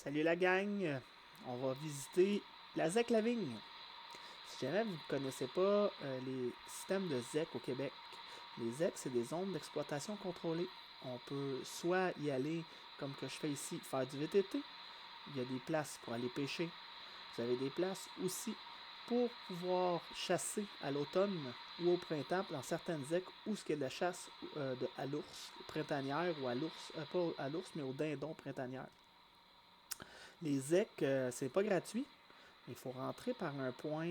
Salut la gang, on va visiter la ZEC Lavigne. Si jamais vous ne connaissez pas les systèmes de ZEC au Québec, les ZEC c'est des zones d'exploitation contrôlée. On peut soit y aller comme que je fais ici, faire du VTT. Il y a des places pour aller pêcher. Vous avez des places aussi pour pouvoir chasser à l'automne ou au printemps dans certaines ZEC où ce qu'il y a de la chasse à l'ours printanière ou à l'ours, pas à l'ours mais au dindon printanière. Les ZEC, c'est pas gratuit. Il faut rentrer par un point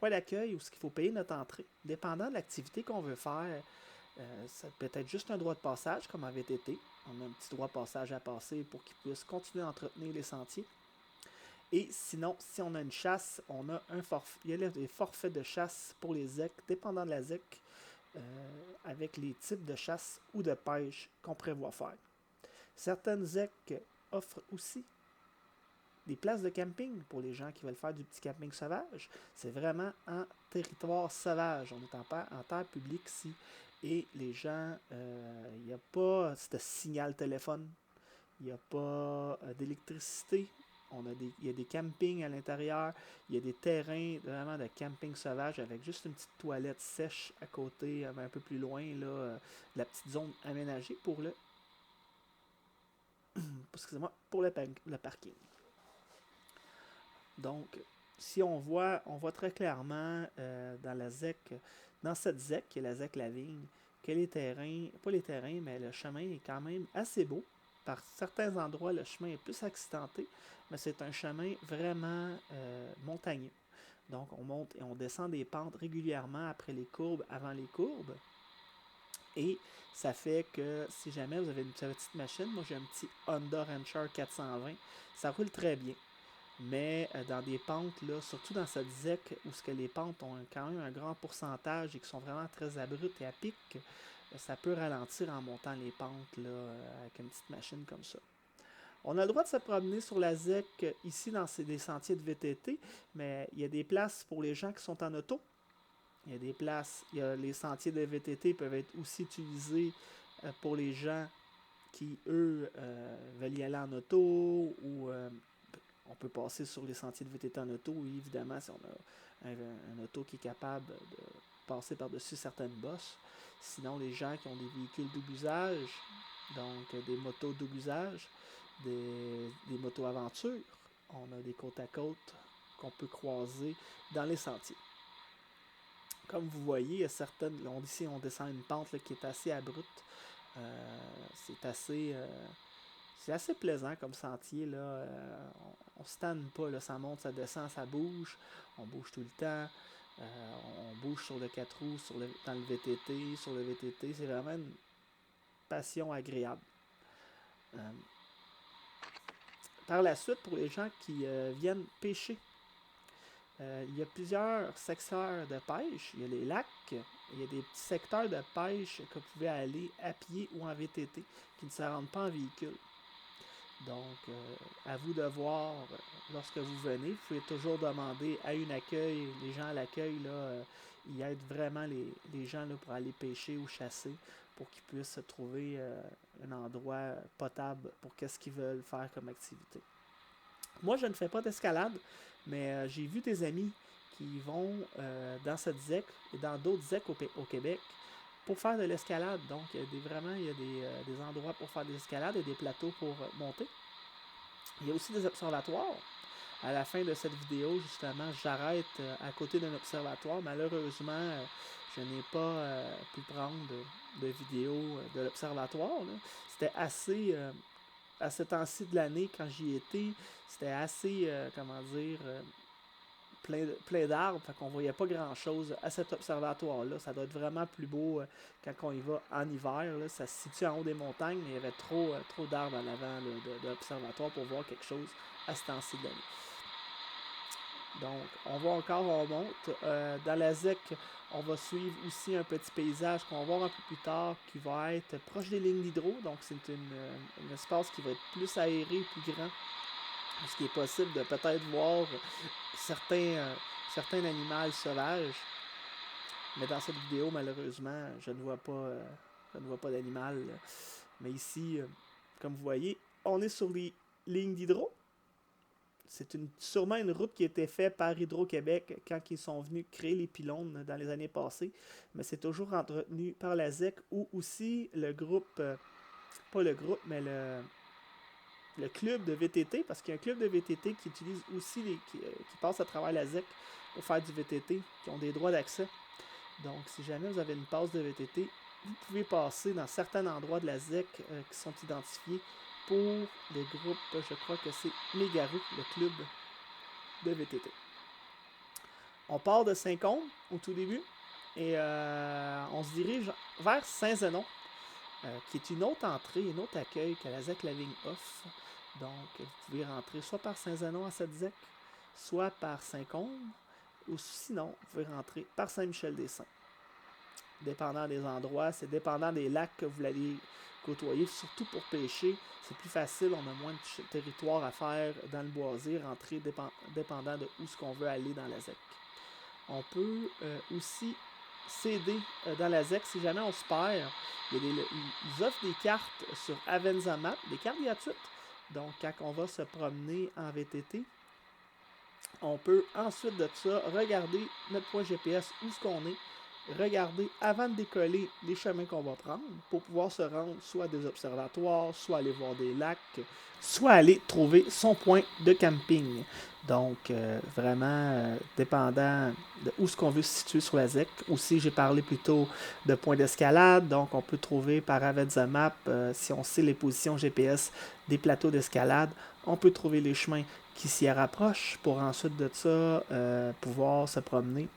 d'accueil où il faut payer notre entrée. Dépendant de l'activité qu'on veut faire, ça peut être juste un droit de passage, comme en VTT. On a un petit droit de passage à passer pour qu'ils puissent continuer à entretenir les sentiers. Et sinon, si on a une chasse, on a un forfait. Il y a des forfaits de chasse pour les ZEC, dépendant de la ZEC, avec les types de chasse ou de pêche qu'on prévoit faire. Certaines ZEC offrent aussi des places de camping pour les gens qui veulent faire du petit camping sauvage. C'est vraiment en territoire sauvage. On est en terre publique ici. Et les gens, il n'y a pas de signal téléphone. Il n'y a pas d'électricité. Il y a des campings à l'intérieur. Il y a des terrains vraiment de camping sauvage avec juste une petite toilette sèche à côté, un peu plus loin, là, la petite zone aménagée pour excusez-moi, pour le parking. Donc, si on voit très clairement dans cette ZEC, qui est la ZEC Lavigne, que les terrains, pas les terrains, mais le chemin est quand même assez beau. Par certains endroits, le chemin est plus accidenté, mais c'est un chemin vraiment montagneux. Donc, on monte et on descend des pentes régulièrement après les courbes, avant les courbes. Et ça fait que si jamais vous avez une petite machine, moi j'ai un petit Honda Rancher 420, ça roule très bien. Mais dans des pentes, là, surtout dans cette ZEC où ce que les pentes ont quand même un grand pourcentage et qui sont vraiment très abruptes et à pic, ça peut ralentir en montant les pentes là, avec une petite machine comme ça. On a le droit de se promener sur la ZEC ici dans des sentiers de VTT, mais il y a des places pour les gens qui sont en auto. Il y a des places, les sentiers de VTT peuvent être aussi utilisés pour les gens qui, eux, veulent y aller en auto ou on peut passer sur les sentiers de VTT en auto, oui, évidemment, si on a un auto qui est capable de passer par-dessus certaines bosses. Sinon, les gens qui ont des véhicules double usage, donc des motos double usage, des motos aventure, on a des côte à côte qu'on peut croiser dans les sentiers. Comme vous voyez, il y a certaines. Ici, on descend une pente là, qui est assez abrupte. C'est assez plaisant comme sentier. Là. On ne se tanne pas. Là. Ça monte, ça descend, ça bouge. On bouge tout le temps. On bouge sur le 4 roues, dans le VTT, sur le VTT. C'est vraiment une passion agréable. Par la suite, pour les gens qui viennent pêcher, il y a plusieurs secteurs de pêche. Il y a les lacs, il y a des petits secteurs de pêche que vous pouvez aller à pied ou en VTT qui ne se rendent pas en véhicule. Donc, à vous de voir lorsque vous venez. Vous pouvez toujours demander à une accueil. Les gens à l'accueil, là, ils aident vraiment les gens là, pour aller pêcher ou chasser pour qu'ils puissent trouver un endroit potable pour qu'est-ce qu'ils veulent faire comme activité. Moi, je ne fais pas d'escalade, mais j'ai vu des amis qui vont dans cette ZEC et dans d'autres ZEC au Québec pour faire de l'escalade. Donc, il y a des endroits pour faire de l'escalade et des plateaux pour monter. Il y a aussi des observatoires. À la fin de cette vidéo, justement, j'arrête à côté d'un observatoire. Malheureusement, je n'ai pas pu prendre de vidéo de l'observatoire. Là. C'était assez... à ce temps-ci de l'année, quand j'y étais, c'était assez, plein d'arbres, fait qu'on voyait pas grand-chose à cet observatoire-là. Ça doit être vraiment plus beau quand on y va en hiver. Là. Ça se situe en haut des montagnes, mais il y avait trop d'arbres en avant de l'observatoire pour voir quelque chose à ce temps-ci de l'année. Donc, on monte. Dans la ZEC, on va suivre aussi un petit paysage qu'on va voir un peu plus tard qui va être proche des lignes d'hydro. Donc, c'est un espace qui va être plus aéré, plus grand. Ce qui est possible de peut-être voir certains animaux sauvages. Mais dans cette vidéo, malheureusement, je ne vois pas d'animal. Mais ici, comme vous voyez, on est sur les ligne d'hydro. C'est sûrement une route qui a été faite par Hydro-Québec quand ils sont venus créer les pylônes dans les années passées. Mais c'est toujours entretenu par la ZEC ou aussi le groupe, pas le groupe, mais le club de VTT, parce qu'il y a un club de VTT qui utilise aussi qui passe à travers la ZEC pour faire du VTT, qui ont des droits d'accès. Donc, si jamais vous avez une passe de VTT, vous pouvez passer dans certains endroits de la ZEC qui sont identifiés pour le groupe, je crois que c'est Mégarou, le club de VTT. On part de Saint-Côme au tout début et on se dirige vers Saint-Zénon, qui est une autre entrée, un autre accueil que la ZEC Lavigne offre. Donc, vous pouvez rentrer soit par Saint-Zénon à cette ZEC, soit par Saint-Côme, ou sinon, vous pouvez rentrer par Saint-Michel-des-Saints. Dépendant des endroits, c'est dépendant des lacs que vous allez côtoyer, surtout pour pêcher. C'est plus facile, on a moins de territoire à faire dans le boisé, rentrer dépendant de où ce qu'on veut aller dans la ZEC. On peut aussi céder dans la ZEC si jamais on se perd. Ils offrent des cartes sur Avenza Map, des cartes gratuites. Donc, quand on va se promener en VTT, on peut ensuite de ça regarder notre point GPS, où est-ce qu'on est, regarder avant de décoller les chemins qu'on va prendre pour pouvoir se rendre soit à des observatoires, soit aller voir des lacs, soit aller trouver son point de camping. Donc, vraiment dépendant de où ce qu'on veut se situer sur la ZEC. Aussi, j'ai parlé plutôt de points d'escalade. Donc, on peut trouver par Avenza Map, si on sait les positions GPS des plateaux d'escalade, on peut trouver les chemins qui s'y rapprochent pour ensuite de ça pouvoir se promener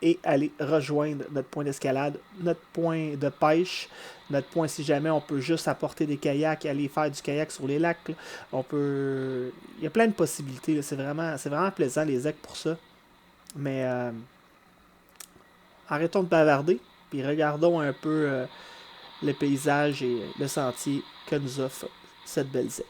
et aller rejoindre notre point d'escalade, notre point de pêche, notre point si jamais on peut juste apporter des kayaks et aller faire du kayak sur les lacs. Là. Il y a plein de possibilités. C'est vraiment plaisant les ZEC pour ça. Mais arrêtons de bavarder, puis regardons un peu le paysage et le sentier que nous offre cette belle ZEC.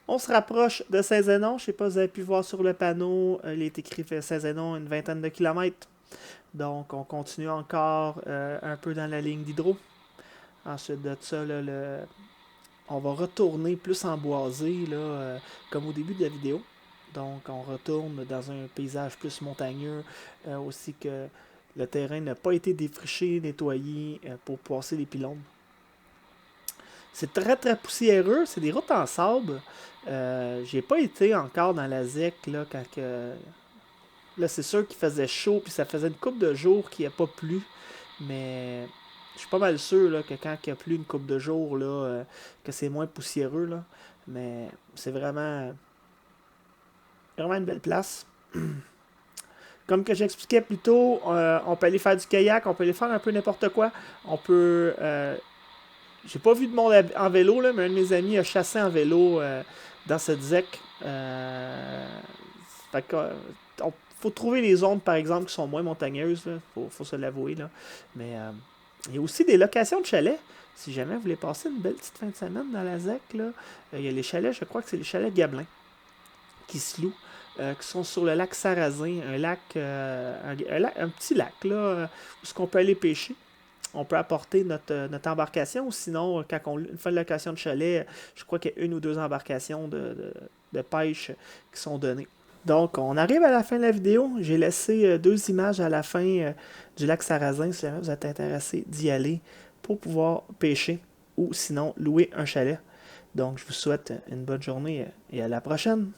On se rapproche de Saint-Zénon. Je ne sais pas si vous avez pu voir sur le panneau, il est écrit Saint-Zénon une vingtaine de kilomètres. Donc, on continue encore un peu dans la ligne d'hydro. Ensuite de ça, là, on va retourner plus en boisé, là, comme au début de la vidéo. Donc, on retourne dans un paysage plus montagneux, aussi que le terrain n'a pas été défriché, nettoyé pour passer les pylônes. C'est très très poussiéreux, c'est des routes en sable. J'ai pas été encore dans la ZEC là, quand que. Là, c'est sûr qu'il faisait chaud, puis ça faisait une couple de jours qu'il n'y a pas plu. Mais je suis pas mal sûr là, que quand il y a plu une couple de jours, là, que c'est moins poussiéreux. Là. Mais c'est vraiment une belle place. Comme que j'expliquais plus tôt, on peut aller faire du kayak, on peut aller faire un peu n'importe quoi. On peut. J'ai pas vu de monde en vélo, là, mais un de mes amis a chassé en vélo dans cette ZEC. Fait que, faut trouver les zones, par exemple, qui sont moins montagneuses. Là. Faut se l'avouer. Là. Mais il y a aussi des locations de chalets. Si jamais vous voulez passer une belle petite fin de semaine dans la ZEC, là, il y a les chalets, je crois que c'est les chalets Gablin, qui se louent, qui sont sur le lac Sarrazin, un petit lac, là, où est-ce qu'on peut aller pêcher. On peut apporter notre embarcation, ou sinon, quand on fait une location de chalet, je crois qu'il y a une ou deux embarcations de pêche qui sont données. Donc, on arrive à la fin de la vidéo. J'ai laissé deux images à la fin du lac Sarrazin, si jamais vous êtes intéressé d'y aller pour pouvoir pêcher ou sinon louer un chalet. Donc, je vous souhaite une bonne journée et à la prochaine.